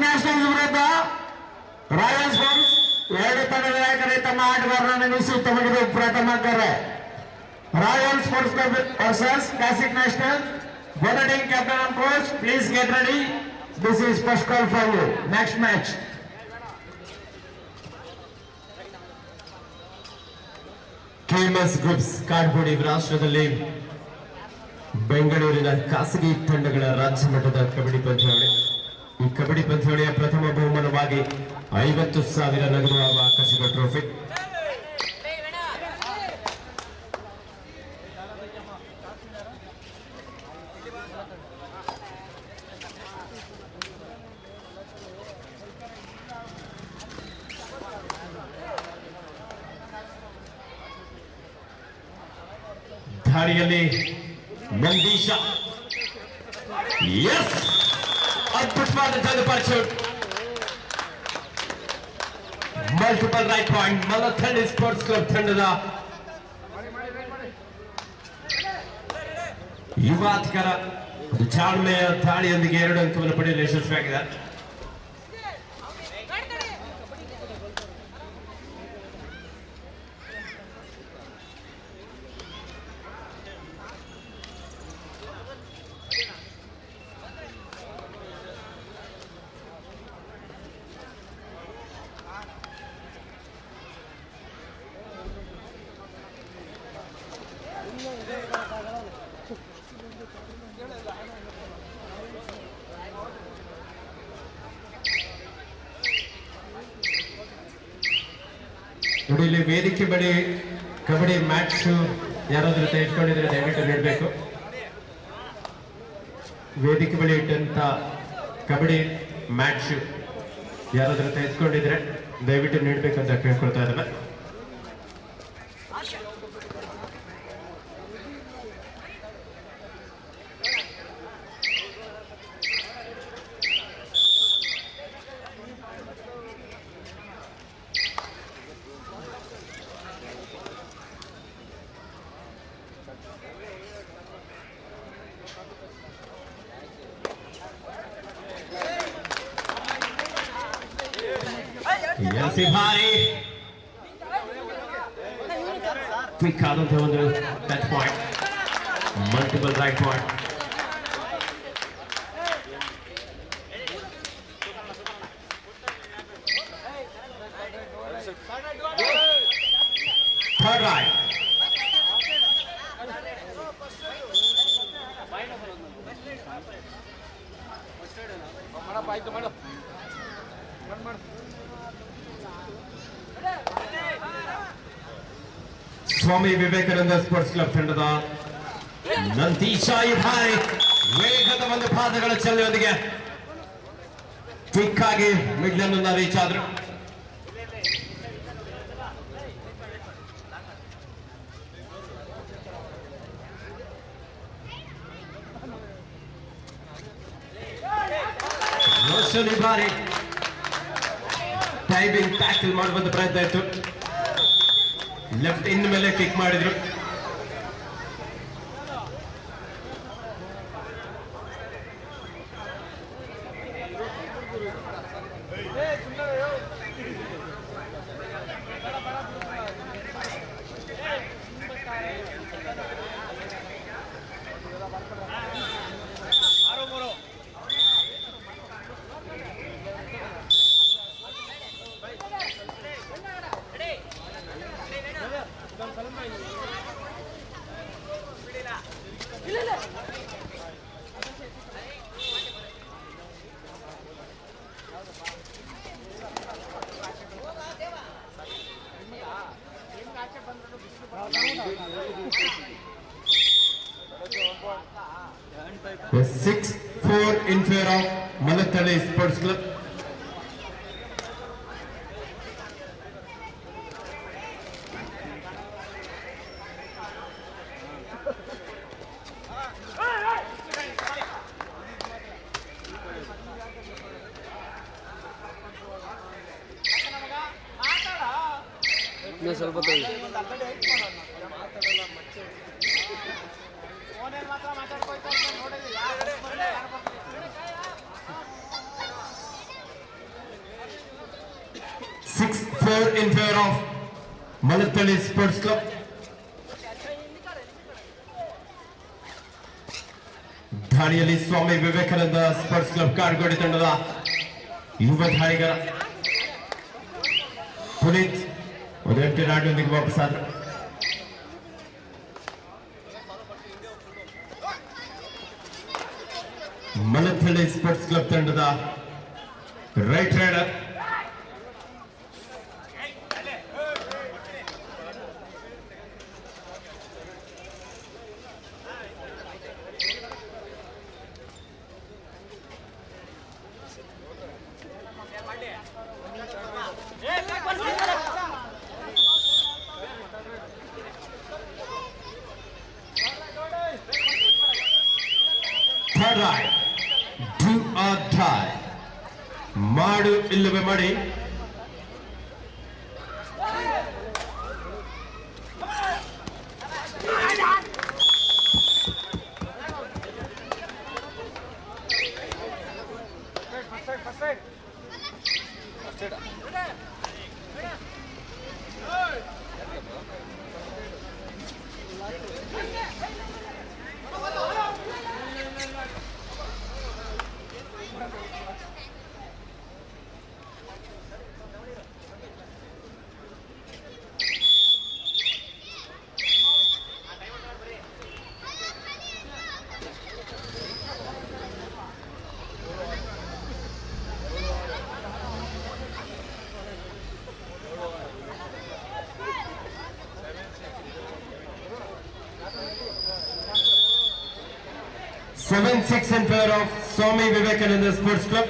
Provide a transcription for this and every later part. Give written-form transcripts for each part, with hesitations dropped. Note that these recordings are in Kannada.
ನ್ಯಾಷನಲ್ಸ್ ವಿರುದ್ಧ ರಾಯಲ್ ಸ್ಪೋರ್ಟ್ಸ್ ಎರಡು ತಂಡದ ನಾಯಕರೇ ತಮ್ಮ ಆಟಗಾರರನ್ನು ನಿಲ್ಲಿಸಿ ತಮಗಿದು ಪ್ರಥಮ ಕರೆ. Royal sports club versus classic national. Voting captain and coach, please get ready. This is first call for you. Next match. KMS Groups cardboard ರಾಷ್ಟ್ರದಲ್ಲಿ ಬೆಂಗಳೂರಿನ ಖಾಸಗಿ ತಂಡಗಳ ರಾಜ್ಯ ಮಟ್ಟದ ಕಬಡ್ಡಿ ಪಂದ್ಯಾವಳಿ. ಈ ಕಬಡ್ಡಿ ಪಂದ್ಯಾವಳಿಯ ಪ್ರಥಮ ಬಹುಮಾನವಾಗಿ 50,000 ನಗದು ಹಾಗೂ ಆಕರ್ಷಕ ಟ್ರೋಫಿ. ದಾರಿಯಲ್ಲಿ ನಂದೀಶ ಎಸ್ ಅದ್ಭುತವಾದ ಪರ್ಚೂಟ್. Multiple raid point Malathalli Sports Club ತಂಡದ ಯುವ ಆಟಗಾರ ಚಾಳ್ಮೆಯ ದಾಳಿಯೊಂದಿಗೆ 2 ಅಂಕವನ್ನು ಪಡೆಯಲು ಯಶಸ್ವಿಯಾಗಿದ್ದಾರೆ. ನೋಡಿ, ಇಲ್ಲಿ ವೇದಿಕೆ ಬಳಿ ಕಬಡ್ಡಿ ಮ್ಯಾಚ್ ಯಾರಾದ್ರೂ ತೆಗೆದುಕೊಂಡಿದ್ರೆ ದಯವಿಟ್ಟು ನೀಡಬೇಕು. ವೇದಿಕೆ ಬಳಿ ಇಟ್ಟಂತ ಕಬಡ್ಡಿ ಮ್ಯಾಚ್ ಯಾರಾದ್ರೂ ತೆಗೆದುಕೊಂಡಿದ್ರೆ ದಯವಿಟ್ಟು ನೀಡಬೇಕಂತ ಕೇಳ್ಕೊಳ್ತಾ ಇದ್ದಾರೆ. ಭಾರಿ ಕ್ವಿಕ್ ಆದಂತಹ ಒಂದು touch point, multiple raid point. Third raid Swami Vivekananda Sports Club ತಂಡದ ನಂದೀಶ ಭಾರಿ ವೇಗದ ಒಂದು ಪಾದಗಳ ಚಲನೆಯೊಂದಿಗೆ ಕ್ವಿಕ್ ಆಗಿ ಮಿಡ್ಲ್ ಅನ್ನು ರೀಚ್ ಆದ್ರು. ರೋಷನ್ ಭಾರಿ ಟೈಮಿಂಗ್ ಟ್ಯಾಕಲ್ ಮಾಡುವಂತ ಪ್ರಯತ್ನ ಇತ್ತು. ಲೆಫ್ಟ್ ಇನ್ ಮೇಲೆ ಕಿಕ್ ಮಾಡಿದ್ರು. A 6-4 in favor of Malathali Sports Club. ಸ್ವಲ್ಪ 4 in favor of Malatali Sports Club. ಧಾಣಿಯಲ್ಲಿ ಸ್ವಾಮಿ ವಿವೇಕಾನಂದ ಸ್ಪೋರ್ಟ್ಸ್ ಕ್ಲಬ್ ಕಾಡ್ಗೋಡಿ ತಂಡದ ಯುವ ಧಾಣಿಗರ ಪುನೀತ್ ಒಂದು ಎಂಟು ನಾಡಿನೊಂದಿಗೆ ವಾಪಸ್ಸಾದ್ರು. ಮಲಥಳ್ಳಿ ಸ್ಪೋರ್ಟ್ಸ್ ಕ್ಲಬ್ ತಂಡದ ರೈಟ್ ರೈಡರ್ ಮಾಡು ಇಲ್ಲವೇ ಮಾಡಿ. Seven 6 in favor of Swami Vivekananda Sports Club.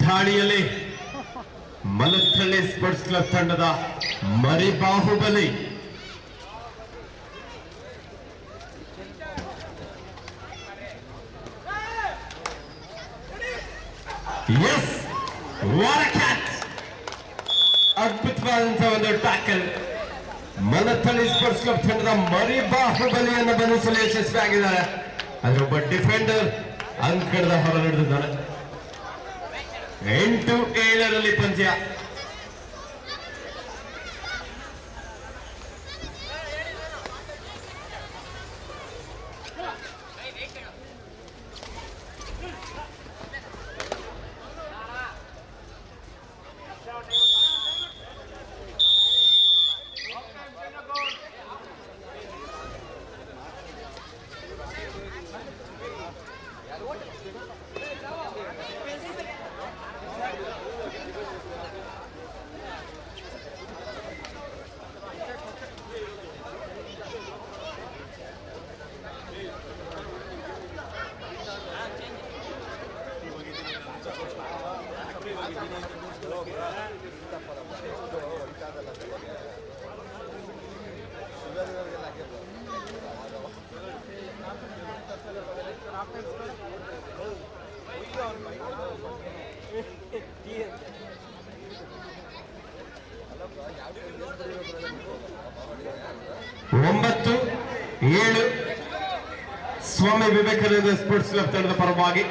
ಧಾಣಿಯಲ್ಲಿ ಮಲಥಳ್ಳಿ ಸ್ಪೋರ್ಟ್ಸ್ ಕ್ಲಬ್ ತಂಡದ ಮರಿ ಬಾಹುಬಲಿ ಎಸ್ ಅದ್ಭುತವಾದಂತಹ ಒಂದು ಟ್ಯಾಕಲ್. ಮಲಥಳ್ಳಿ ಸ್ಪೋರ್ಟ್ಸ್ ಕ್ಲಬ್ ತಂಡದ ಮರಿ ಬಾಹುಬಲಿಯನ್ನು ಬಂಧಿಸಲು ಯಶಸ್ವಿಯಾಗಿದ್ದಾರೆ. ಆದರೆ ಒಬ್ಬ ಡಿಫೆಂಡರ್ ಅಂಕಣದ ಹೊರ ನಡೆದಿದ್ದಾನೆ. 8-7 ಪಂದ್ಯ. ಒಂಬತ್ತು 7 ಸ್ವಾಮಿ ವಿವೇಕಾನಂದ ಸ್ಪೋರ್ಟ್ಸ್ ಕ್ಲಬ್ ತಂಡದ ಪರವಾಗಿ.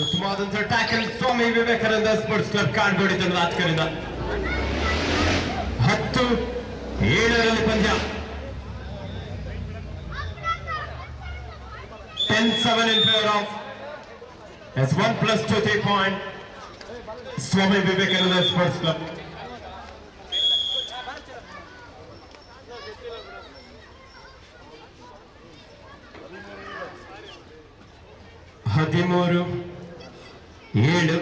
ಉತ್ತಮವಾದಂತಹ ಟ್ಯಾಕಲ್ ಸ್ವಾಮಿ ವಿವೇಕಾನಂದ ಸ್ಪೋರ್ಟ್ಸ್ ಕ್ಲಬ್ ಕಾಡ್ಗೋಡಿ ತಂಡದ ಆಟಗಾರರಿಂದ. 10-7 ಪಂದ್ಯ. 10-7 in favor of as 1+2 3 point Swami Vivekananda Sports Club. ಹದಿಮೂರು 7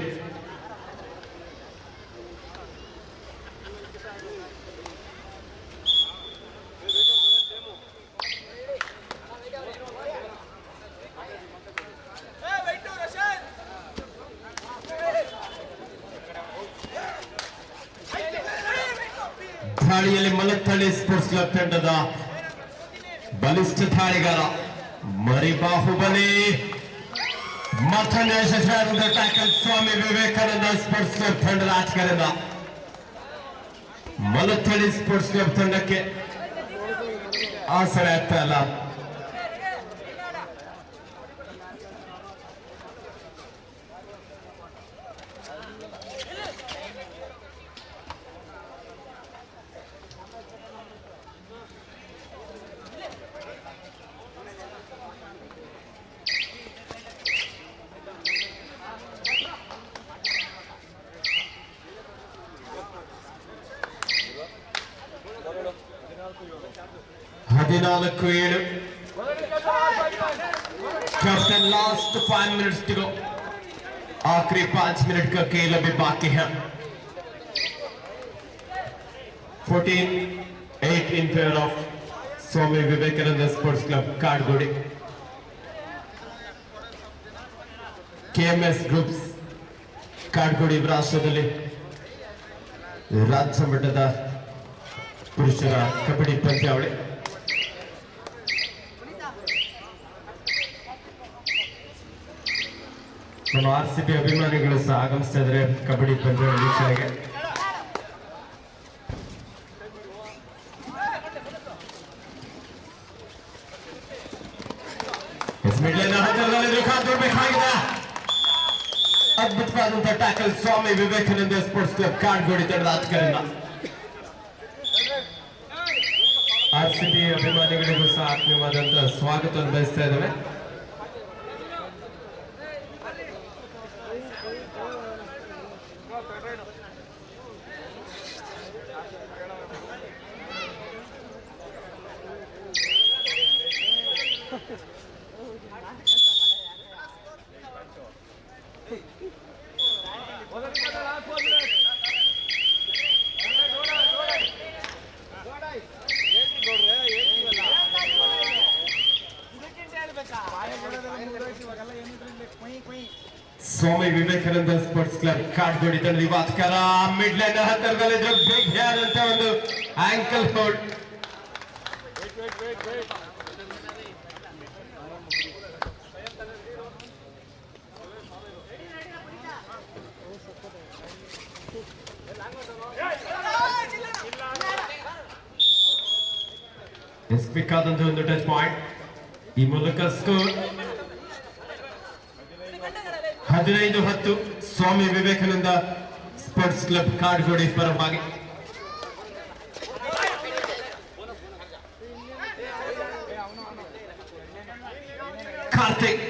ದಾಳಿಯಲ್ಲಿ ಮಲತ್ತಳ್ಳಿ ಸ್ಪೋರ್ಟ್ಸ್ ಕ್ಲಬ್ ತಂಡದ ಬಲಿಷ್ಠ ದಾಳಿಗಾರ ಮರಿ ಬಾಹುಬಲಿ ಮತ್ತೊಂದು ಯಶಸ್ವಿಯಾದ ಟ್ಯಾಕಲ್ ಸ್ವಾಮಿ ವಿವೇಕಾನಂದ ಸ್ಪೋರ್ಟ್ಸ್ ಕ್ಲಬ್ ತಂಡದ ಆಟಗಾರರ ಮಲತ್ತಳ್ಳಿ ಸ್ಪೋರ್ಟ್ಸ್ ಕ್ಲಬ್ ತಂಡಕ್ಕೆ ಆಸರೆ ಆಗ್ತಾ ಇಲ್ಲ. ಹದಿನಾಲ್ಕು 7 captain last 5 minutes to go आखिरी 5 मिनट का खेल अभी बाकी है 14-8 in favour of Swami Vivekananda Sports Club Kadugodi KMS groups Kadugodi ರಾಷ್ಟ್ರದಲ್ಲಿ ರಾಜ್ಯ ಮಟ್ಟದ ಪುರುಷರ ಕಬಡ್ಡಿ ಪಂದ್ಯಾವಳಿ ನಮ್ಮ RCB ಅಭಿಮಾನಿಗಳು ಸಹ ಆಗಮಿಸ್ತಾ ಇದ್ದಾರೆ ಕಬಡ್ಡಿ ಪಂದ್ಯಾವಳಿ ವೀಕ್ಷಣೆಗೆ. ಅದ್ಭುತವಾದಂತಹ ಟ್ಯಾಕಲ್ ಸ್ವಾಮಿ ವಿವೇಕಾನಂದ ಸ್ಪೋರ್ಟ್ಸ್ ಕ್ಲಬ್ ಕಾಡ್ಗೋಡಿ ತಂಡದ ಆಟಗಾರರಿಂದ RCB ಅಭಿಮಾನಿಗಳಿಗೂ ಸಹ ಆತ್ಮೀಯವಾದಂತಹ ಸ್ವಾಗತವನ್ನು ಬಯಸ್ತಾ ಇದ್ದೇವೆ. ಸ್ವಾಮಿ ವಿವೇಕಾನಂದ ಸ್ಪೋರ್ಟ್ಸ್ ಕ್ಲಬ್ ಕಾಡ್ಗೋಡಿ ತಂಡದ ಆಟಗಾರ ಮಿಡ್ ಲೈನ್ ಹತ್ತಿರದಲ್ಲಿದ್ದ ಬಿಗ್ ಹೇರ್ ಅಂತ ಒಂದು ಆಂಕಲ್ ಹೋಲ್ಡ್ ಬೇಕಾದಂತಹ ಒಂದು ಟಚ್ ಪಾಯಿಂಟ್ ಈ ಮೂಲಕ score 15-10 Swami Vivekananda Sports Club Kadugodi ಪರವಾಗಿ. Karthik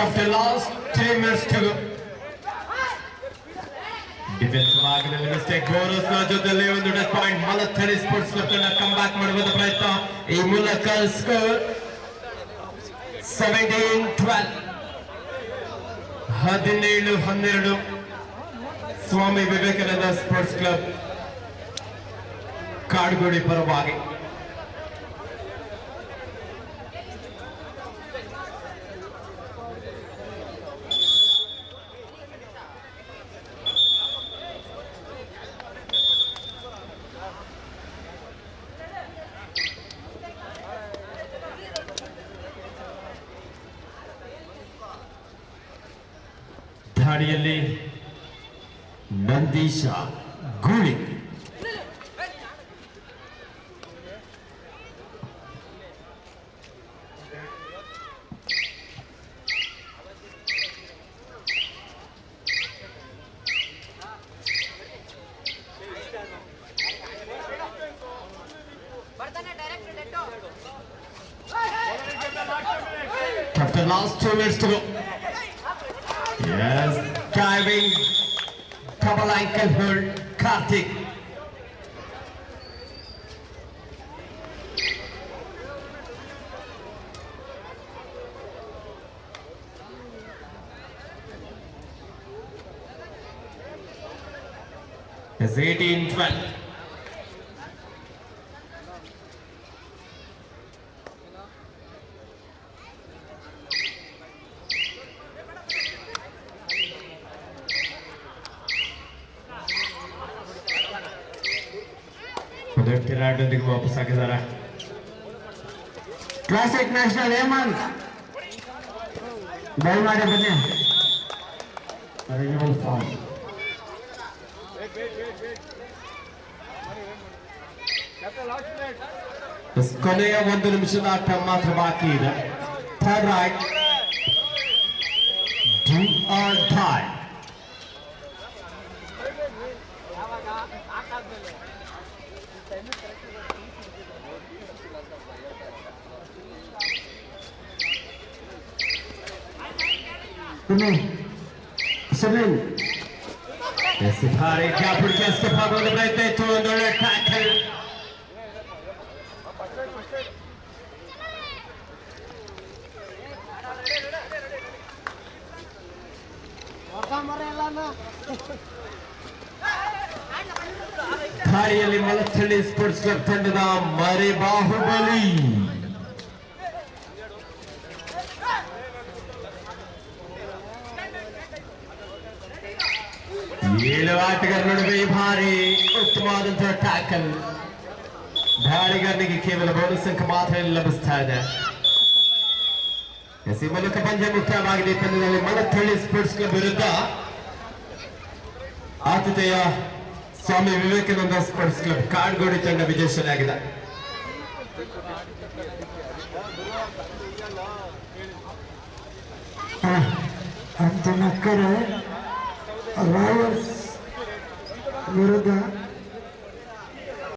After last 3 minutes to go. Defensive ಆಗಿನಲ್ಲಿ ಮಿಸ್ಟೇಕ್ ಗೋರಸ್ ನ ಜೊತೆಲಿ ಒಂದು touch point Malathalli Sports Club ತಂಡ ಕಮ್ ಬ್ಯಾಕ್ ಮಾಡುವ ಪ್ರಯತ್ನ ಈ ಮೂಲಕ score 17-12 17-12 Swami Vivekananda Sports Club Kadugodi ಪರವಾಗಿ. ದಾಳಿಯಲ್ಲಿ ನಂದೀಶ ಗೂಳಿ After last 2 minutes to go. Yes, diving double ankle hold, Karthik. It's 18-12. ಮೊದಲೊಂದಿಗೆ ವಾಪಸ್ ಆಗಿದ್ದಾರೆ. ಕ್ಲಾಸಿಕ್ ನ್ಯಾಷನಲ್ ಹೇಮಂತ್ ದಯಮಾಡಿ ಬನ್ನಿ. ಕೊನೆಯ 1 ನಿಮಿಷದ ಆಟ ಮಾತ್ರ ಬಾಕಿ ಇದೆ. Third right, do or die. Sunil ಭಾರಿ ಗ್ಯಾಪ್ ಹುಡುಕಿ ಎಸ್ಕೇಪ್ ಆಗುವಂತ ಪ್ರಯತ್ನ ಇತ್ತು. ಒಂದೊಳ್ಳೆ ಟ್ಯಾಕಲ್. ದಾರಿಯಲ್ಲಿ ಮಲಥಳ್ಳಿ ಸ್ಪೋರ್ಟ್ಸ್ ಕ್ಲಬ್ ತಂಡದ ಮರಿ ಬಾಹುಬಲಿ. 7 ಆಟಗಾರರ ನಡುವೆ ಭಾರಿ ಉತ್ತಮವಾದಂತಹ ಟ್ಯಾಕಲ್. ದಾಳಿಗಾರನಿಗೆ ಕೇವಲ ಬೋನಸ್ ಅಂಕ ಮಾತ್ರ ಲಭಿಸ್ತಾ ಇದೆ. ಈ ಮೂಲಕ ಪಂದ್ಯ ಮುಕ್ತಾಯವಾಗಿದೆ. ಪಂದ್ಯದಲ್ಲಿ ಮಲಥಳ್ಳಿ ಸ್ಪೋರ್ಟ್ಸ್ ಕ್ಲಬ್ ವಿರುದ್ಧ ಆತಿಥೇಯ ಸ್ವಾಮಿ ವಿವೇಕಾನಂದ ಸ್ಪೋರ್ಟ್ಸ್ ಕ್ಲಬ್ ಕಾಡ್ಗೋಡಿ ತಂಡ ವಿಜೇಶನಾಗಿದೆ. ಅಂತ ನಕ್ಕರೆ ರಾಯಲ್ಸ್ ವಿರುದ್ಧ